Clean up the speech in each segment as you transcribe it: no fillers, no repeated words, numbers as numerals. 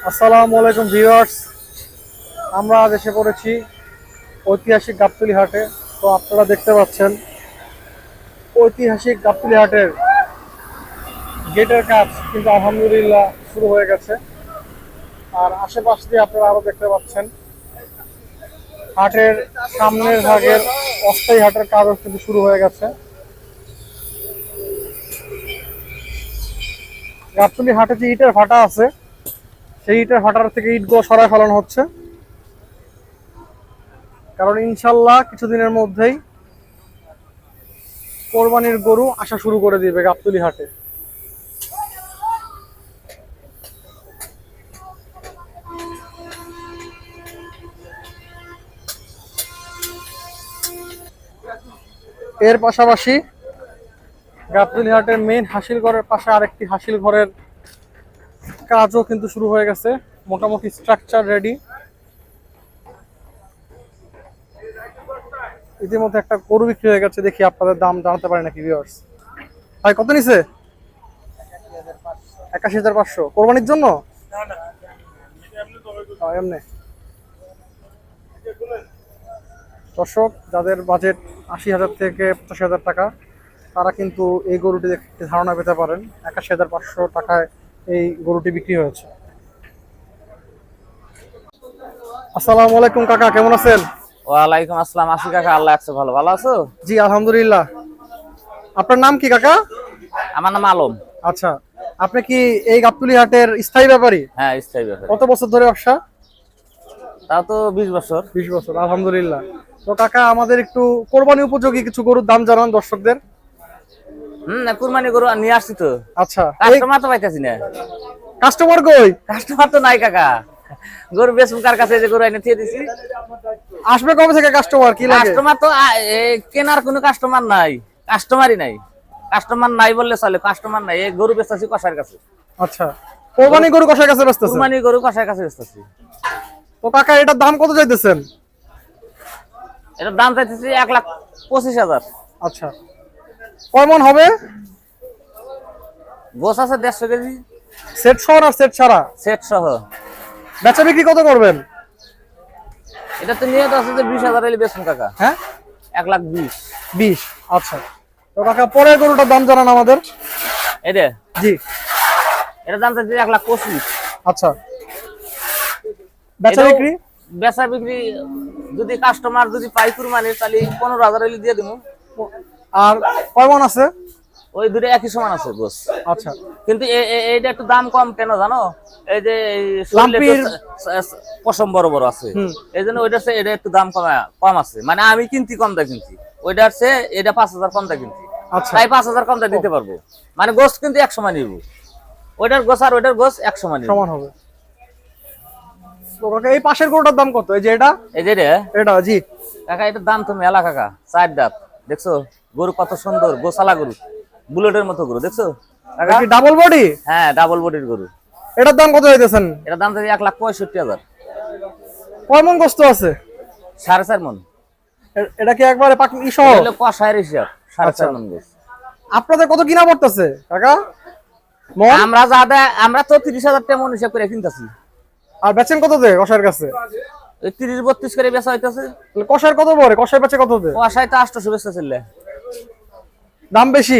আসসালামু আলাইকুম ভিউয়ার্স, আমরা আজ এসে পড়েছি ঐতিহাসিক গাবতলী হাটে। তো আপনারা দেখতে পাচ্ছেন ঐতিহাসিক গাবতলী হাটের গেটের কাজ কিন্তু আলহামদুলিল্লাহ শুরু হয়ে গেছে। আর আশেপাশ দিয়ে আপনারা আরো দেখতে পাচ্ছেন হাটের সামনের ভাগের অস্থায়ী হাটের কাজও কিন্তু শুরু হয়ে গেছে। গাবতলী হাটে যে ইটের ভাটা আছে সেই ইটের ভাটার থেকে ইটগুলো সরায় ফেলানো হচ্ছে, কারণ ইনশাল্লাহ কিছুদিনের মধ্যেই কোরবানির গরু আসা শুরু করে দিবে গাবতলী হাটে। এর পাশাপাশি গাবতলী হাটের মেইন হাসিল ঘরের পাশে আরেকটি হাসিল ঘরের কাজও কিন্তু শুরু হয়ে গেছে, মোটামুটি স্ট্রাকচার রেডি। ইতিমধ্যে একটা গরু বিক্রি হয়ে গেছে, দেখি আপনাদের দাম জানাতে পারি নাকি ভিউয়ার্স। ভাই কত নিছে? ৮১,৫০০ কোরবানির জন্য? এমনি দর্শক, যাদের বাজেট ৮০,০০০ থেকে ৮৫,০০০ টাকা তারা কিন্তু এই গরুটি দেখে ধারণা পেতে পারেন ৮১,৫০০ টাকায় এই গরুটি বিক্রি হয়েছে। আসসালামু আলাইকুম কাকা, কেমন আছেন? ওয়ালাইকুম আসসালাম। আছি কাকা, আল্লাহ আছে ভালো। ভালো আছো? জি আলহামদুলিল্লাহ। আপনার নাম কি কাকা? আমার নাম আলম। আচ্ছা, আপনি কি এই গাবতলী হাটের স্থায়ী ব্যাপারী? হ্যাঁ, স্থায়ী ব্যাপার। কত বছর ধরে ব্যবসা? তাও তো 20 বছর। 20 বছর, আলহামদুলিল্লাহ। তো কাকা, আমাদের একটু কোরবানি উপযোগী কিছু গরুর দাম জানান দর্শকদের। না, কুরবানি গরু নিয়ে আসছি তো। আচ্ছা, কাস্টমার তো পাইতাছি না। কাস্টমার কই? কাস্টমার তো নাই কাকা। গরু বেচবো কার কাছে, যে গরু এনে দিয়ে দিছি। আসবে কবে থেকে কাস্টমার? কি লাগে? কাস্টমার তো কেনার কোনো কাস্টমার নাই, কাস্টমারই নাই। কাস্টমার নাই বললে চলে, কাস্টমার নাই। এই গরু বেচতাছি কসার কাছে। আচ্ছা, কোরবানি গরু কষার কাছে বেচতেছেন? কুরবানি গরু কসার কাছে বেচতাছি। তো কাকা, এটার দাম কত চাইতেছেন? এটার দাম চাইতেছি ১,২৫,০০০। আচ্ছা, কয় মণ হবে? গোছ আছে ১৫০ কেজি। সেট সহ না সেট ছাড়া? সেট সহ। বেচা বিক্রি কত করবেন? এটা তো নিয়ে তো আছে যে ২০,০০০ এলে বেচুন কাকা। হ্যাঁ, ১,২০,০০০। 20। আচ্ছা, তো কাকা পরের গরুটার দাম জানান আমাদের। এটা জি, এটার দাম চাইছে ১,২৫,০০০। আচ্ছা। বেচা বিক্রি? বেচা বিক্রি যদি কাস্টমার যদি পাই কুরবানি, তাহলে ১৫,০০০ এলে দিয়ে দিব। আর কয় মণ আছে? ওই দুটো একই সমান আছে গোস। আচ্ছা, কিন্তু এইটা একটু দাম কম কেন জানো? এই যে লাম্পির পশম বড় বড় আছে, এই জন্য ওইটার চেয়ে এটা একটু দাম কম আছে। মানে আমি কিনছি কম দাম কিনছি, ওইটার চেয়ে এটা ৫,০০০ কম দাম কিনছি। আচ্ছা, তাই ৫,০০০ কম দাম দিতে পারবো। মানে গোস কিন্তু এক সমান নিব, ওইটার গোস আর ওইটার গোস এক সমান সমান হবে। তো কাকা, এই পাশের গরুটার দাম কত? এই যে এটা? এই যে এটা? জি কাকা, এটার দাম তুমি এলা কাকা। ৪ দাঁত, দেখছো গরু কত সুন্দর, গোসালা গরু, বুলেটের মতো গরু, দেখছো কাকা? Double body? হ্যাঁ, ডাবল বডির গরু। এটার দাম কত চাইতেছেন? এটার দাম থেকে ১,৬৫,০০০। কয় মণ গোস্ত আছে? ৪.৫ মণ। এটা কি একবারে পাকি সহ? কষায়ের হিসাব ৪.৫ মণ গোস। আপনাদের কত কিনা পড়তেছে কাকা? আমরা তো ৩০,০০০ টাকা মণ হিসাব করে কিনতেছি। আর বেচেন কত দে কষার কাছে? ৩০-৩২ করে বেচা হইতেছে। কষার কত পড়ে? কষায় বেচে কত দে? কষায় তো ৮০০ বেচা চললে। দাম বেশি?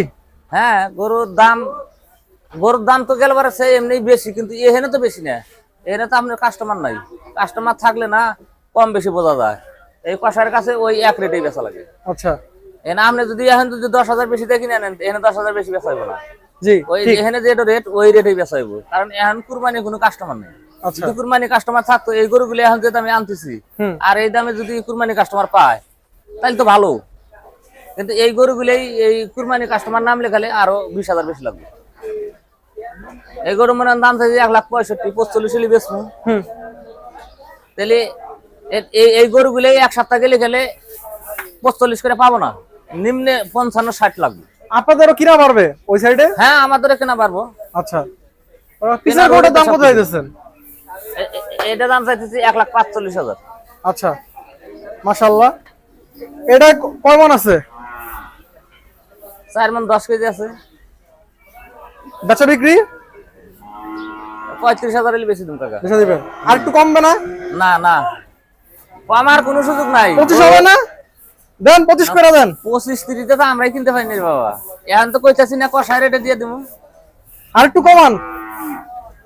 হ্যাঁ, গরুর দাম তো গেল বারে এমনি বেশি, কিন্তু এখানে তো বেশি না। এখানে তো আপনার কাস্টমার নাই। কাস্টমার থাকলে না কম বেশি বোঝা যায়। এই কষার কাছে ওই এক রেটেই বেচা লাগে। আচ্ছা, এখানে আপনি যদি এখন ১০,০০০ বেশি দিয়ে কিনে নেন, এখানে 10,০০০ বেশি বেচা হইব না। জি, ওই এখানে যে রেট, ওই রেটেই বেচা হইব, কারণ এখন কুরবানি কোনো কাস্টমার নেই। যদি কুরবানি কাস্টমার থাকতো, এই গরুগুলো এখন যে দামে আনতেছি আর এই দামে যদি কুরবানি কাস্টমার পায় তাহলে তো ভালো। কিন্তু এই গরুগুলোই এই কুরবানি কাস্টমার নাম লেখালে আরো ২০,০০০ বেশি লাগবে। এই গরু মনে দাম থাকে ১,৬৫,০০০, ৪৫ হলে বেচবো। তাহলে এই গরুগুলোই এক সপ্তাহ গেলে গেলে ৪৫ করে পাবো না, নিম্নে ৫৫-৬০ লাগবে। আপনাদেরও কিনা পারবে ওই সাইডে? হ্যাঁ, আমাদের কেনা পারবো। আচ্ছা, পিসের গরুটার দাম কত চাইতেছেন? এটা দাম চাইতেছি ১,৪৫,০০০। আচ্ছা, মাশাআল্লাহ। এটা কয় মণ আছে? ৪ মণ ১০ কেজি আছে। বেচা বিক্রি? 35,000 এর বেশি দিন কাকা। বেচে দিবেন? আর একটু কমবে না? না না, আমার কোনো সুযোগ নাই। 25 হবে না? দেন 25 করে দেন। 25-30 তো আমরাই কিনতে পাইনি রে বাবা। এখন তো কইতাছি না কষায় রেটে দিয়ে দিমু। আর একটু কমান।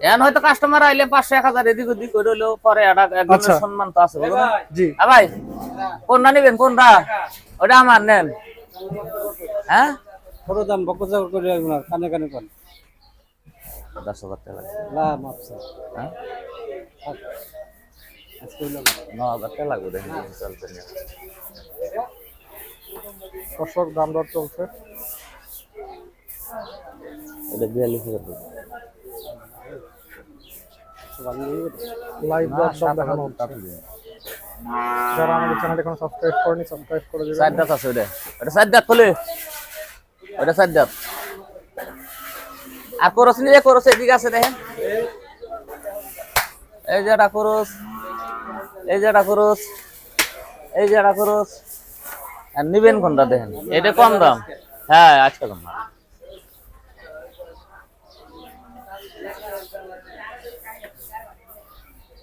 এখন হয়তো কাস্টমার আইলে 500-1000 এদিক ওদিক করে হলো পরে একজনের আচ্ছা। সম্মান তো আছে বুঝলেন? জি। ভাই কোনটা নেবেন কোনটা? ওটা আমার নেন। হ্যাঁ ছোট দাম বকজা করে না কানে কানে কোন 10,000 টাকা লাগবে। লা মাপসা হ্যাঁ আজকে হলো 9,000 টাকা লাগবে দেখেন চলতে নিয়ে। দর্শক দাম দর চলছে। এটা 42,000 টাকা। লাইভ দর দাম দেখানো হচ্ছে। যারা আমাদের চ্যানেল এখন সাবস্ক্রাইব করেনি সাবস্ক্রাইব করে দিবেন। সাইড দাঁত আছে ওটা। ওটা সাইড দাঁত খুলে। ওটা সাইড দাঁত। আর করস নিলে করস এদিকে আছে দেখেন। এই যে এটা করস। এই যে এটা করস। এই যে এটা করস। আর নিবেন কোনটা দেখেন। এটা কম দাম। হ্যাঁ আজকে কম দাম।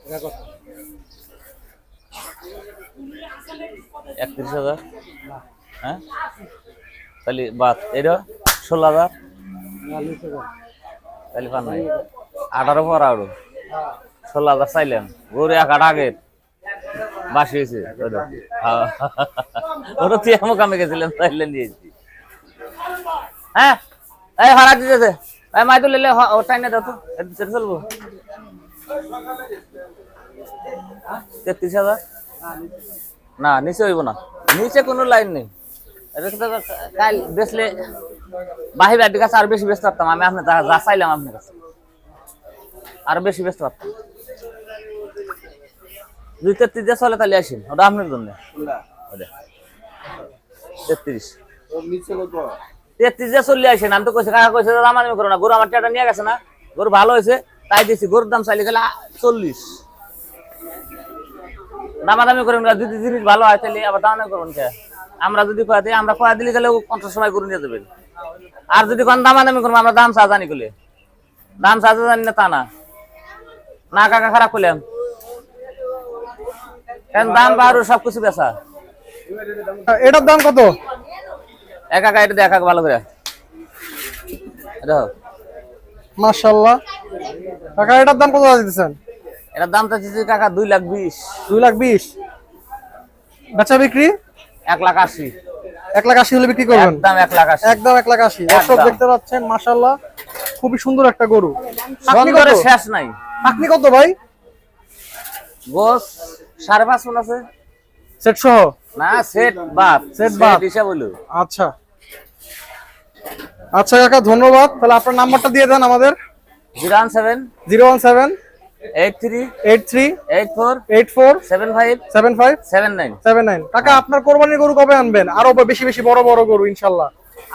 এটা কত 31,000। হ্যাঁ তাহলে বাদ এটা 16,000। 40,000 তাহলে পান নাই 18 পর আরো 16,000 চাইলাম গরু এক আট আগে বাসি হয়েছে ওটা তুই এমন কামে গেছিলেন চাইলে নিয়েছি। হ্যাঁ এই ভাড়া দিতেছে এই মাই তো লেলে ওটাই না দাও তো সেটা চলবো 33,000। না নিচে হইব না, নিচে কোনো লাইন নেই। এটা তো কাল বেচলে বাহি বাড়ির কাছে আর বেশি ব্যস্ত পারতাম আমি। আপনি যা চাইলাম আপনার কাছে আর বেশি ব্যস্ত পারতাম। 2-33 দিয়ে চলে তাহলে আসেন, ওটা আপনার জন্য। 33 ওর নিচে কত 33 দিয়ে চলে আসেন। আমি তো কইছি কাকা কইছে দামাদামি করো না, গরু আমার টাটা নিয়ে গেছে না, গরু ভালো হয়েছে তাই দিছি। গরুর দাম চাইলে গেলে 40। দামাদামি করুন না, যদি জিনিস ভালো হয় তাহলে আবার দামাদামি করুন কে? আমরা যদি কয়া দিই, আমরা কয়া দিলে গেলে 50 সময় গরু নিয়ে যাবেন। আর যদি কোন দামাদামি করবো আমরা দাম চা জানি করলে, দাম চা জানি না তা না। না কাকা খারাপ করলাম কারণ দাম বাড়ো সবকিছু বেচা। এটার দাম কত? একা এটা দেখা ভালো করে দেখো। মাশাআল্লাহ। কাকা এটার দাম কত দিতেছেন? এটার দাম চাইছি কাকা 2,20,000। 2,20,000। বেচা বিক্রি 1,80,000। 1,80,000 হলে বিক্রি করবেন? একদম 1,80,000। একদম 1,80,000। দর্শক দেখতে পাচ্ছেন মাশাআল্লাহ খুবই সুন্দর একটা গরু। আপনি কত? সুন্দরের শেষ নাই। আপনি কত ভাই? গোস 5.5 মণ আছে। সেট সহ? না সেট বাদ, সেট বাদ হিসাব হলো। আচ্ছা আচ্ছা কাকা ধন্যবাদ। তাহলে আপনার নাম্বারটা দিয়ে দেন আমাদের। 017 017 83 83 84 84 75 75 79। 79। কাকা আপনার কোরবানির গরু কবে আনবেন? আরো বেশি বেশি বড় বড় গরু ইনশাআল্লাহ।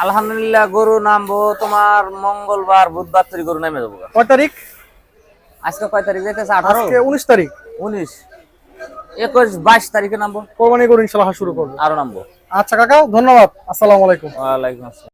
আলহামদুলিল্লাহ গরু নামবো তোমার মঙ্গলবার বুধবার তৈরি গরু নামে যাবো। কয় তারিখ? আজকে কয় তারিখ যাইতেছে? 18 আজকে 19 তারিখ। 19 21 22 তারিখে নামবো। কোরবানির গরু ইনশাআল্লাহ শুরু করব। আরো নামবো। আচ্ছা কাকা ধন্যবাদ। আসসালামু আলাইকুম। ওয়ালাইকুম আসসালাম।